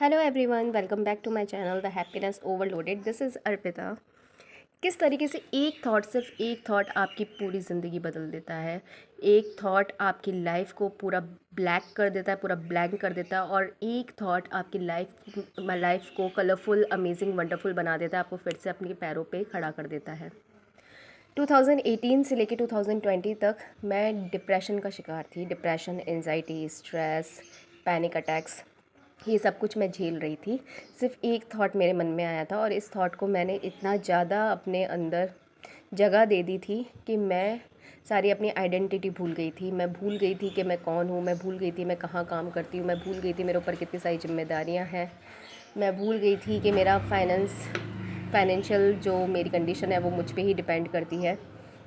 Hello everyone, welcome back to my channel the happiness overloaded. This is Arpita. किस तरीके से एक थॉट, सिर्फ एक थॉट आपकी पूरी ज़िंदगी बदल देता है। एक थॉट आपकी लाइफ को पूरा ब्लैक कर देता है, पूरा ब्लैंक कर देता है। और एक थॉट आपकी लाइफ को कलरफुल, अमेजिंग, वंडरफुल बना देता है, आपको फिर से अपने पैरों पे खड़ा कर देता है। 2018 से लेके 2020 तक मैं डिप्रेशन का शिकार थी। Depression, anxiety, stress, panic attacks, ये सब कुछ मैं झेल रही थी। सिर्फ एक थॉट मेरे मन में आया था और इस थॉट को मैंने इतना ज़्यादा अपने अंदर जगह दे दी थी कि मैं सारी अपनी आइडेंटिटी भूल गई थी। मैं भूल गई थी कि मैं कौन हूँ, मैं भूल गई थी मैं कहाँ काम करती हूँ, मैं भूल गई थी मेरे ऊपर कितनी सारी जिम्मेदारियाँ हैं। मैं भूल गई थी कि मेरा फाइनेंशियल जो मेरी कंडीशन है वो मुझ पे ही डिपेंड करती है।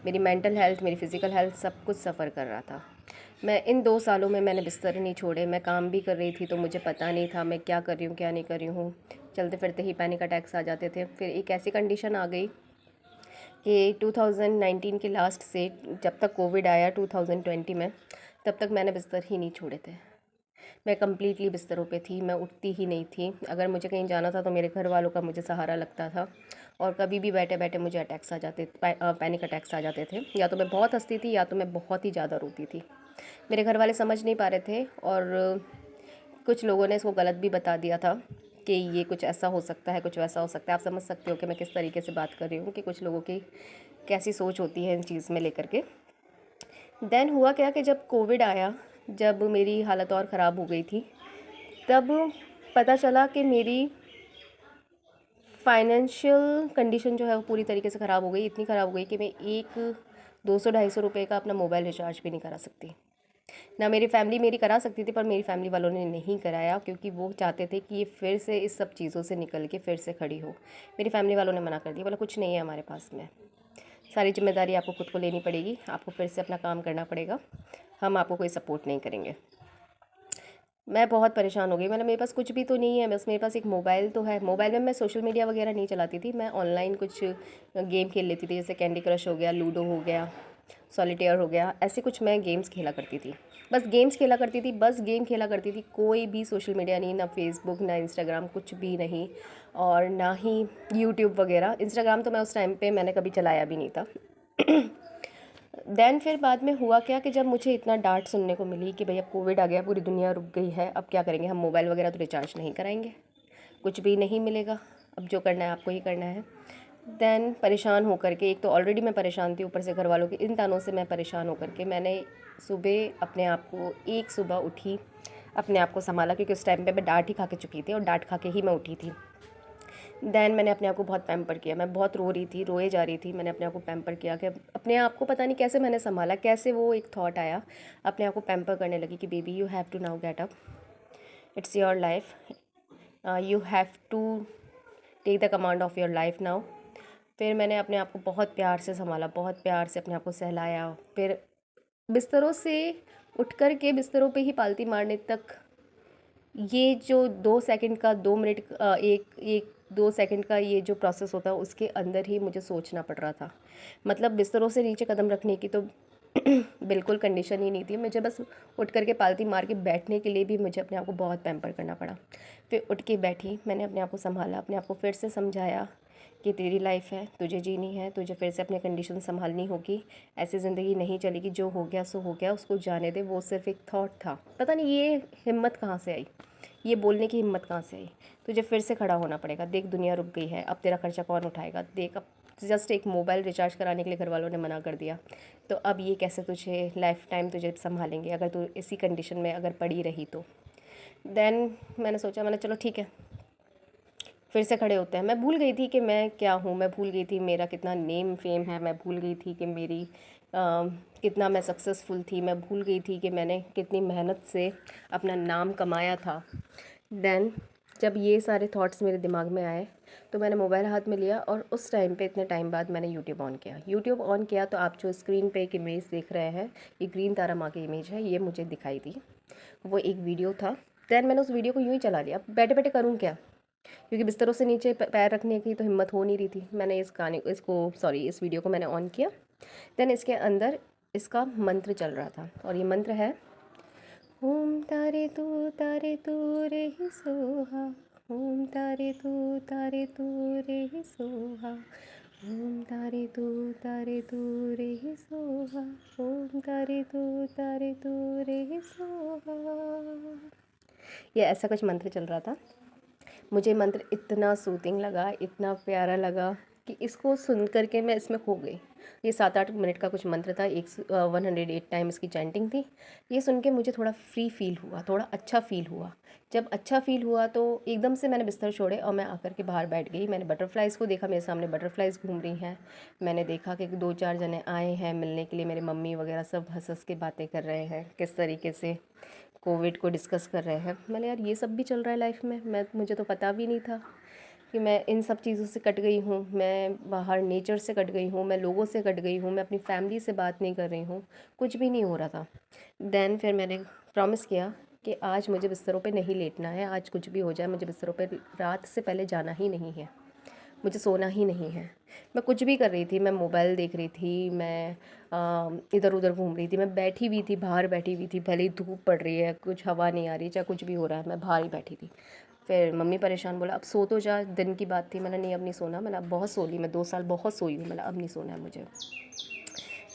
मेरी मेंटल हेल्थ, मेरी फ़िज़िकल हेल्थ सब कुछ सफ़र कर रहा था। मैं इन 2 सालों में मैंने बिस्तर नहीं छोड़े। मैं काम भी कर रही थी तो मुझे पता नहीं था मैं क्या कर रही हूँ, क्या नहीं कर रही हूँ। चलते फिरते ही पैनिक अटैक्स आ जाते थे। फिर एक ऐसी कंडीशन आ गई कि 2019 के लास्ट से जब तक कोविड आया 2020 में, तब तक मैंने बिस्तर ही नहीं छोड़े थे। मैं कम्प्लीटली बिस्तरों पे थी, मैं उठती ही नहीं थी। अगर मुझे कहीं जाना था तो मेरे घर वालों का मुझे सहारा लगता था। और कभी भी बैठे बैठे मुझे अटैक्स आ जाते, पैनिक अटैक्स आ जाते थे। या तो मैं बहुत हंसती थी या तो मैं बहुत ही ज़्यादा रोती थी। मेरे घर वाले समझ नहीं पा रहे थे और कुछ लोगों ने इसको गलत भी बता दिया था कि ये कुछ ऐसा हो सकता है, कुछ वैसा हो सकता है। आप समझ सकते हो कि मैं किस तरीके से बात कर रही हूँ, कि कुछ लोगों की कैसी सोच होती है इन चीज़ में लेकर के। देन हुआ क्या कि जब कोविड आया, जब मेरी हालत और ख़राब हो गई थी, तब पता चला कि मेरी फाइनेंशियल कंडीशन जो है वो पूरी तरीके से ख़राब हो गई। इतनी ख़राब हो गई कि मैं एक 200-250 रुपये का अपना मोबाइल रिचार्ज भी नहीं करा सकती। ना मेरी फैमिली मेरी करा सकती थी, पर मेरी फैमिली वालों ने नहीं कराया, क्योंकि वो चाहते थे कि ये फिर से इस सब चीज़ों से निकल के फिर से खड़ी हो। मेरी फैमिली वालों ने मना कर दिया, बोला कुछ नहीं है हमारे पास में, सारी जिम्मेदारी आपको खुद को लेनी पड़ेगी, आपको फिर से अपना काम करना पड़ेगा, हम आपको कोई सपोर्ट नहीं करेंगे। मैं बहुत परेशान हो गई। मतलब मेरे पास कुछ भी तो नहीं है, बस मेरे पास एक मोबाइल तो है। मोबाइल में मैं सोशल मीडिया वगैरह नहीं चलाती थी, मैं ऑनलाइन कुछ गेम खेल लेती थी, जैसे कैंडी क्रश हो गया, लूडो हो गया, सॉलिटेयर हो गया, ऐसे कुछ मैं गेम्स खेला करती थी। बस गेम्स खेला करती थी, बस गेम खेला करती थी। कोई भी सोशल मीडिया नहीं, ना फेसबुक, ना इंस्टाग्राम, कुछ भी नहीं। और ना ही यूट्यूब वगैरह। इंस्टाग्राम तो मैं उस टाइम पे मैंने कभी चलाया भी नहीं था। देन फिर बाद में हुआ क्या कि जब मुझे इतना डांट सुनने को मिली कि भाई अब कोविड आ गया, पूरी दुनिया रुक गई है, अब क्या करेंगे, हम मोबाइल वगैरह तो रिचार्ज नहीं कराएंगे, कुछ भी नहीं मिलेगा, अब जो करना है आपको ही करना है। देन परेशान होकर के, एक तो ऑलरेडी मैं परेशान थी, ऊपर से घर वालों के इन तानों से मैं परेशान होकर के मैंने सुबह अपने आप को, एक सुबह उठी, अपने आप को संभाला, क्योंकि उस टाइम पे मैं डांट ही खा के चुकी थी और डांट खा के ही मैं उठी थी। देन मैंने अपने आप को बहुत पैम्पर किया। मैं बहुत रो रही थी, रोए जा रही थी। मैंने अपने आप को पैम्पर किया कि अपने आप को पता नहीं कैसे मैंने संभाला, कैसे वो एक थॉट आया, अपने आप को पैम्पर करने लगी कि baby you have to now get up, it's your life, you have to take the command of your life now. फिर मैंने अपने आप को बहुत प्यार से संभाला, बहुत प्यार से अपने आप को सहलाया। फिर बिस्तरों से उठ कर के बिस्तरों पे ही पालती मारने तक, ये जो 2 सेकंड का, 2 मिनट, एक एक 2 सेकंड का ये जो प्रोसेस होता है, उसके अंदर ही मुझे सोचना पड़ रहा था। मतलब बिस्तरों से नीचे कदम रखने की तो बिल्कुल कंडीशन ही नहीं थी। मुझे बस उठ करके पालती मार के बैठने के लिए भी मुझे अपने आप को बहुत पैम्पर करना पड़ा। फिर उठ के बैठी, मैंने अपने आप को संभाला, अपने आप को फिर से समझाया कि तेरी लाइफ है, तुझे जीनी है, तुझे फिर से अपने कंडीशन संभालनी होगी, ऐसी ज़िंदगी नहीं चलेगी, जो हो गया सो हो गया, उसको जाने दे, वो सिर्फ एक थॉट था। पता नहीं ये हिम्मत कहाँ से आई, ये बोलने की हिम्मत कहाँ से आई। तुझे फिर से खड़ा होना पड़ेगा, देख दुनिया रुक गई है, अब तेरा खर्चा कौन उठाएगा, देख अब जस्ट एक मोबाइल रिचार्ज कराने के लिए घर वालों ने मना कर दिया, तो अब ये कैसे तुझे लाइफ टाइम तुझे संभालेंगे अगर तू इसी कंडीशन में अगर पड़ी रही तो। देन मैंने सोचा, मैंने चलो ठीक है, फिर से खड़े होते हैं। मैं भूल गई थी कि मैं क्या हूँ, मैं भूल गई थी मेरा कितना नेम फेम है, मैं भूल गई थी कि मेरी कितना मैं सक्सेसफुल थी, मैं भूल गई थी कि मैंने कितनी मेहनत से अपना नाम कमाया था। देन जब ये सारे थॉट्स मेरे दिमाग में आए तो मैंने मोबाइल हाथ में लिया और उस टाइम पे, इतने टाइम बाद, मैंने यूट्यूब ऑन किया। यूट्यूब ऑन किया तो आप जो स्क्रीन पे एक इमेज देख रहे हैं, ये ग्रीन तारा माँ की इमेज है, ये मुझे दिखाई दी। वो एक वीडियो था। देन मैंने उस वीडियो को यूँ ही चला लिया। बैठे बैठे करूँ क्या, क्योंकि बिस्तरों से नीचे पैर रखने की तो हिम्मत हो नहीं रही थी। मैंने इस वीडियो को मैंने ऑन किया। देन इसके अंदर इसका मंत्र चल रहा था और ये मंत्र है, ओम तारे तू रे ही सोहा, ओम तारे तू रे ही सोहा, ओम तारे तू रे ही सोहा, ओम तारे तू रे ही सोहा। ये ऐसा कुछ मंत्र चल रहा था। मुझे मंत्र इतना सूथिंग लगा, इतना प्यारा लगा कि इसको सुन कर के मैं इसमें खो गई। ये 7-8 मिनट का कुछ मंत्र था, 108 टाइम इसकी चैंटिंग थी। ये सुन के मुझे थोड़ा फ्री फील हुआ, थोड़ा अच्छा फील हुआ। जब अच्छा फील हुआ तो एकदम से मैंने बिस्तर छोड़े और मैं आकर के बाहर बैठ गई। मैंने बटरफ्लाइज़ को देखा, मेरे सामने बटरफ्लाइज़ घूम रही हैं। मैंने देखा कि 2-4 जने आए हैं मिलने के लिए, मेरे मम्मी वगैरह सब हंस हंस के बातें कर रहे हैं, किस तरीके से कोविड को डिस्कस कर रहे हैं। मैंने यार ये सब भी चल रहा है लाइफ में, मुझे तो पता भी नहीं था कि मैं इन सब चीज़ों से कट गई हूँ। मैं बाहर नेचर से कट गई हूँ, मैं लोगों से कट गई हूँ, मैं अपनी फैमिली से बात नहीं कर रही हूँ, कुछ भी नहीं हो रहा था। देन फिर मैंने प्रॉमिस किया कि आज मुझे बिस्तरों पे नहीं लेटना है, आज कुछ भी हो जाए मुझे बिस्तरों पे रात से पहले जाना ही नहीं है, मुझे सोना ही नहीं है। मैं कुछ भी कर रही थी, मैं मोबाइल देख रही थी, मैं इधर उधर घूम रही थी, मैं बैठी हुई थी, बाहर बैठी हुई थी, भले ही धूप पड़ रही है, कुछ हवा नहीं आ रही, चाहे कुछ भी हो रहा है, मैं बाहर ही बैठी थी। फिर मम्मी परेशान, बोला अब सो तो जा, दिन की बात थी। मैंने नहीं अब नहीं सोना, मैंने अब बहुत सो ली, मैं 2 साल बहुत सोई हूँ, मैंने अब नहीं सोना है मुझे।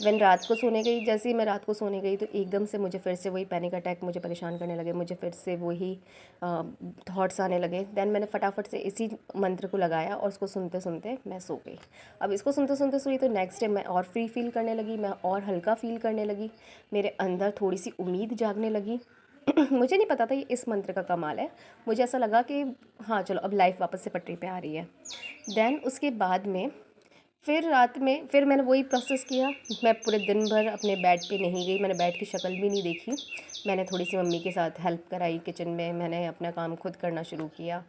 व्हेन रात को सोने गई, जैसे ही मैं रात को सोने गई तो एकदम से मुझे फिर से वही पैनिक अटैक मुझे परेशान करने लगे, मुझे फिर से वही थॉट्स आने लगे। देन मैंने फटाफट से इसी मंत्र को लगाया और उसको सुनते सुनते मैं सो गई। अब इसको सुनते सुनते सोई तो नेक्स्ट डे मैं और फ्री फील करने लगी, मैं और हल्का फील करने लगी, मेरे अंदर थोड़ी सी उम्मीद जागने लगी। मुझे नहीं पता था ये इस मंत्र का कमाल है, मुझे ऐसा लगा कि हाँ चलो अब लाइफ वापस से पटरी पे आ रही है। देन उसके बाद में फिर रात में फिर मैंने वही प्रोसेस किया। मैं पूरे दिन भर अपने बेड पे नहीं गई, मैंने बेड की शक्ल भी नहीं देखी। मैंने थोड़ी सी मम्मी के साथ हेल्प कराई किचन में, मैंने अपना काम खुद करना शुरू किया।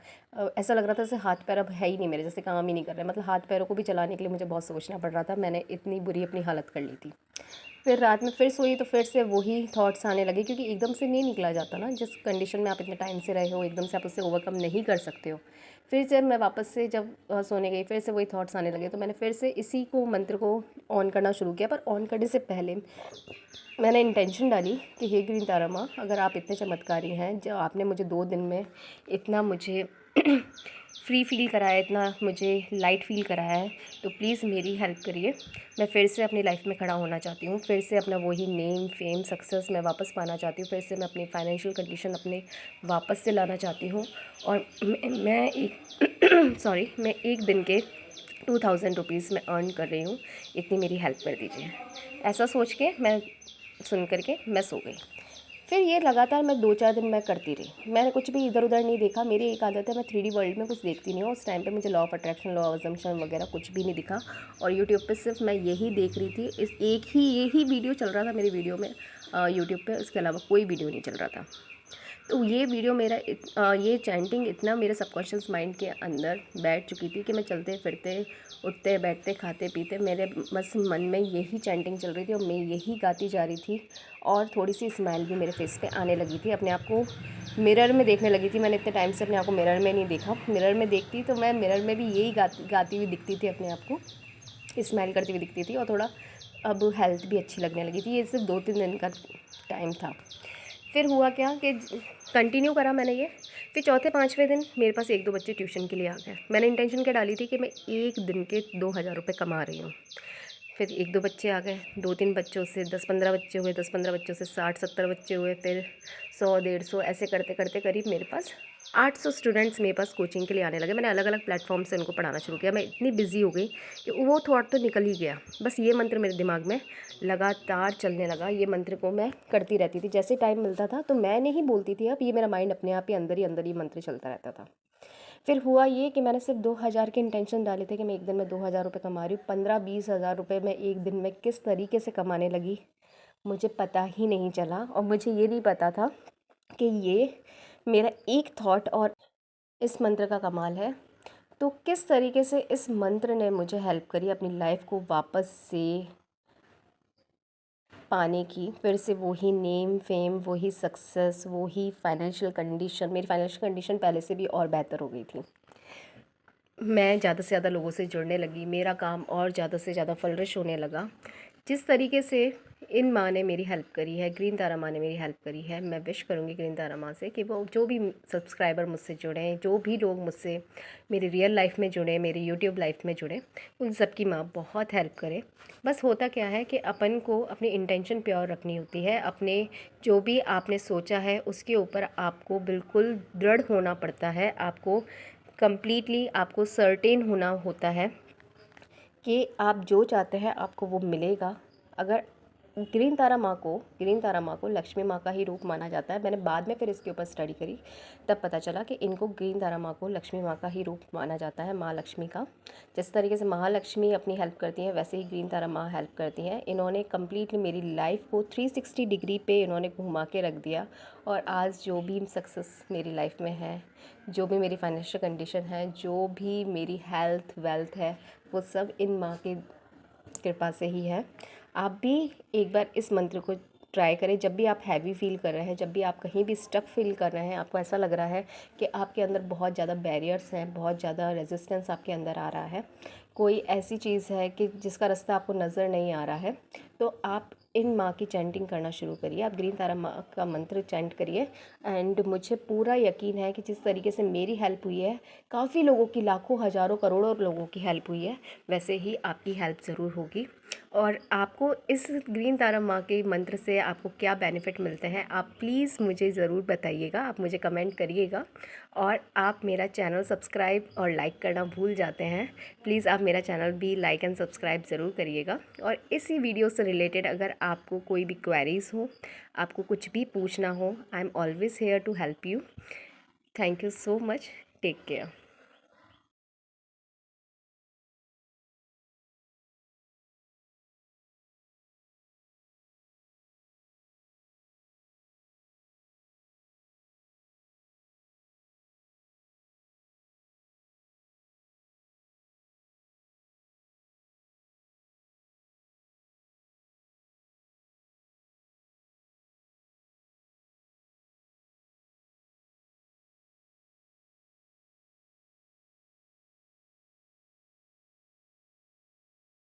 ऐसा लग रहा था जैसे हाथ पैर अब है ही नहीं मेरे, जैसे काम ही नहीं कर रहे, मतलब हाथ पैरों को भी चलाने के लिए मुझे बहुत सोचना पड़ रहा था, मैंने इतनी बुरी अपनी हालत कर ली थी। फिर रात में फिर सोई तो फिर से वही थॉट्स आने लगे, क्योंकि एकदम से नहीं निकला जाता ना, जिस कंडीशन में आप इतने टाइम से रहे हो एकदम से आप उससे ओवरकम नहीं कर सकते हो। फिर जब मैं वापस से जब सोने गई फिर से वही थॉट्स आने लगे, तो मैंने फिर से इसी को मंत्र को ऑन करना शुरू किया। पर ऑन करने से पहले मैंने इंटेंशन डाली कि हे ग्रीन तारा माँ, अगर आप इतने चमत्कारी हैं, जो आपने मुझे 2 दिन में इतना मुझे फ्री फील कराया, इतना मुझे लाइट फील कराया है, तो प्लीज़ मेरी हेल्प करिए। मैं फिर से अपनी लाइफ में खड़ा होना चाहती हूँ, फिर से अपना वही नेम फेम सक्सेस मैं वापस पाना चाहती हूँ, फिर से मैं अपनी फाइनेंशियल कंडीशन अपने वापस से लाना चाहती हूँ। और मैं एक सॉरी मैं एक दिन के 2000 रुपीज़ मैं अर्न कर रही हूँ, इतनी मेरी हेल्प कर दीजिए। ऐसा सोच के मैं सुन कर के मैं सो गई। फिर ये लगातार मैं 2-4 दिन मैं करती रही, मैंने कुछ भी इधर उधर नहीं देखा। मेरी एक आदत है, मैं 3D वर्ल्ड में कुछ देखती नहीं हूँ। उस टाइम पे मुझे law of attraction, law of assumption वगैरह कुछ भी नहीं दिखा, और यूट्यूब पे सिर्फ मैं यही देख रही थी, इस यही वीडियो चल रहा था मेरी वीडियो में यूट्यूब पे, उसके अलावा कोई वीडियो नहीं चल रहा था। तो ये वीडियो मेरा ये चैंटिंग इतना मेरे सबकॉन्शियस माइंड के अंदर बैठ चुकी थी कि मैं चलते फिरते उठते बैठते खाते पीते मेरे बस मन में यही चैंटिंग चल रही थी और मैं यही गाती जा रही थी। और थोड़ी सी स्माइल भी मेरे फेस पे आने लगी थी, अपने आप को मिरर में देखने लगी थी। मैंने इतने टाइम से अपने आप को मिरर में नहीं देखा, मिरर में देखती तो मैं मिरर में भी यही गाती हुई दिखती थी, अपने आप को स्माइल करती हुई दिखती थी, और थोड़ा अब हेल्थ भी अच्छी लगने लगी थी। ये सिर्फ 2-3 दिन का टाइम था। फिर हुआ क्या कि कंटिन्यू करा मैंने ये। फिर चौथे 5वें दिन मेरे पास 1-2 बच्चे ट्यूशन के लिए आ गए। मैंने इंटेंशन क्या डाली थी कि मैं एक दिन के 2000 रुपये कमा रही हूँ। फिर 1-2 बच्चे आ गए, 2-3 बच्चों से 10-15 बच्चे हुए, 10-15 बच्चों से 60-70 बच्चे हुए, फिर 100-150 ऐसे करते करते करीब मेरे पास 800 स्टूडेंट्स मेरे पास कोचिंग के लिए आने लगे। मैंने अलग अलग प्लेटफॉर्म से उनको पढ़ाना शुरू किया। मैं इतनी बिजी हो गई कि वो थॉट तो निकल ही गया, बस ये मंत्र मेरे दिमाग में लगातार चलने लगा। ये मंत्र को मैं करती रहती थी, जैसे टाइम मिलता था तो मैं नहीं बोलती थी, अब ये मेरा माइंड अपने आप ही अंदर ही मंत्र चलता रहता था। फिर हुआ ये कि मैंने सिर्फ 2000 के इंटेंशन डाले थे कि मैं एक दिन में 2000 रुपये कमा रही हूँ। 15-20 हज़ार रुपये मैं एक दिन में किस तरीके से कमाने लगी मुझे पता ही नहीं चला, और मुझे ये नहीं पता था कि ये मेरा एक थॉट और इस मंत्र का कमाल है। तो किस तरीके से इस मंत्र ने मुझे हेल्प करी अपनी लाइफ को वापस से पाने की, फिर से वही नेम फेम, वही सक्सेस, वही फाइनेंशियल कंडीशन। मेरी फाइनेंशियल कंडीशन पहले से भी और बेहतर हो गई थी। मैं ज़्यादा से ज़्यादा लोगों से जुड़ने लगी, मेरा काम और ज़्यादा से ज़्यादा फ्लरिश होने लगा। जिस तरीके से इन माँ ने मेरी हेल्प करी है, ग्रीन तारा माँ ने मेरी हेल्प करी है। मैं विश करूँगी ग्रीन तारा माँ से कि वो जो भी सब्सक्राइबर मुझसे जुड़े, जो भी लोग मुझसे मेरी रियल लाइफ में जुड़े, मेरी यूट्यूब लाइफ में जुड़े, उन सब की माँ बहुत हेल्प करे। बस होता क्या है कि अपन को अपनी इंटेंशन प्योर रखनी होती है, अपने जो भी आपने सोचा है उसके ऊपर आपको बिल्कुल दृढ़ होना पड़ता है, आपको कंप्लीटली आपको सर्टेन होना होता है कि आप जो चाहते हैं आपको वो मिलेगा। अगर ग्रीन तारा माँ को लक्ष्मी माँ का ही रूप माना जाता है। मैंने बाद में फिर इसके ऊपर स्टडी करी, तब पता चला कि इनको ग्रीन तारा माँ को लक्ष्मी माँ का ही रूप माना जाता है, माँ लक्ष्मी का। जिस तरीके से महालक्ष्मी अपनी हेल्प करती हैं वैसे ही ग्रीन तारा माँ हेल्प करती हैं। इन्होंने कम्प्लीटली मेरी लाइफ को 360 डिग्री पे इन्होंने घुमा के रख दिया, और आज जो भी सक्सेस मेरी लाइफ में है, जो भी मेरी फाइनेंशियल कंडीशन है, जो भी मेरी हेल्थ वेल्थ है, वो सब इन माँ की कृपा से ही है। आप भी एक बार इस मंत्र को ट्राई करें। जब भी आप हैवी फील कर रहे हैं, जब भी आप कहीं भी स्टक फील कर रहे हैं, आपको ऐसा लग रहा है कि आपके अंदर बहुत ज़्यादा बैरियर्स हैं, बहुत ज़्यादा रेजिस्टेंस आपके अंदर आ रहा है, कोई ऐसी चीज़ है कि जिसका रास्ता आपको नज़र नहीं आ रहा है, तो आप इन माँ की चैंटिंग करना शुरू करिए। आप ग्रीन तारा माँ का मंत्र चैंट करिए, एंड मुझे पूरा यकीन है कि जिस तरीके से मेरी हेल्प हुई है, काफ़ी लोगों की, लाखों हज़ारों करोड़ों लोगों की हेल्प हुई है, वैसे ही आपकी हेल्प ज़रूर होगी। और आपको इस ग्रीन तारा माँ के मंत्र से आपको क्या बेनिफिट मिलते हैं, आप प्लीज़ मुझे ज़रूर बताइएगा, आप मुझे कमेंट करिएगा। और आप मेरा चैनल सब्सक्राइब और लाइक करना भूल जाते हैं, प्लीज़ आप मेरा चैनल भी लाइक एंड सब्सक्राइब ज़रूर करिएगा। और इसी वीडियो से रिलेटेड अगर आपको कोई भी क्वेरीज़ हो, आपको कुछ भी पूछना हो, I am always here to help you. Thank you so much. Take care.